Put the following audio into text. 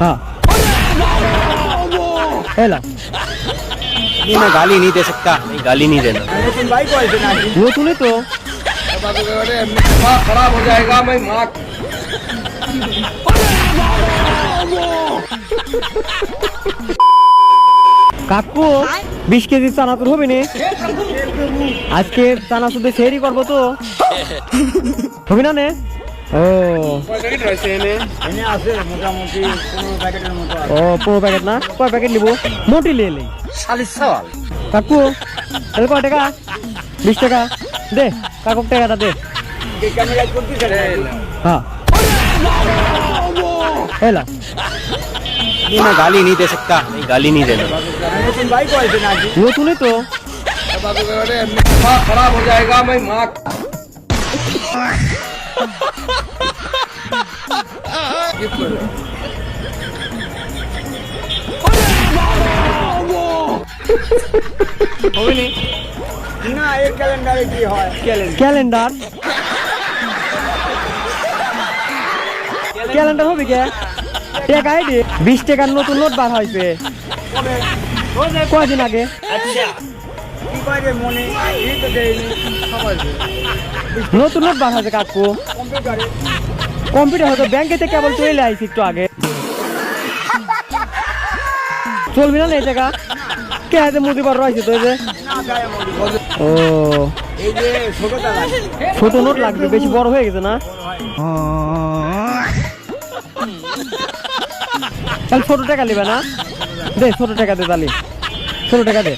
हाँ हेला नहीं, मैं गाली नहीं दे सकता, नहीं गाली नहीं देना। लेकिन भाई को ऐसे ना वो तूने तो खराब हो जाएगा। मैं माँ কাকু 20 কেজি চানাচুর হবে নি আজকে চানাচুর সেরি করবো তো হবে না নে ও এনে আছে মোটামুটি 15 প্যাকেটের মতো আছে। ও 15 প্যাকেট না কয় প্যাকেট নিব মোটি লে লে শালির সওয়াল কাকু তাহলে কয় টাকা 20 টাকা দে কাকুক টাকাটা দে এই ক্যামেরা করতে চাই হ্যাঁ हेला नहीं, मैं गाली नहीं दे सकता, नहीं गाली नहीं देना। लेकिन भाई को ऐसे ना वो तूने तो खराब हो जाएगा। मैं माँ হবে নি না এই ক্যালেন্ডারে কি হয় ক্যালেন্ডার ক্যালেন্ডার হবে কে টাকা আইডি 20 টাকার নতুন নোট বার হইছে কয়দিন আগে আচ্ছা কি করে মনে এই তো দেয়নি সবাই নতুন নোট বার হয়েছে কাকু কম্পিউটারে কম্পিউটার হয়তো ব্যাংকে থেকে কেবল চলে আইছি একটু আগে চলবি না এই টাকা কে হাতে মুদি বার রয়েছে তো এই যে না যায় আমাদের ও এই যে ছোটটা লাগে ছোট নোট লাগবে বেশি বড় হয়ে গেছে না তাহলে ছোট টাকা নিবে না দে ছোট টাকা দে তাহলে ছোট টাকা দে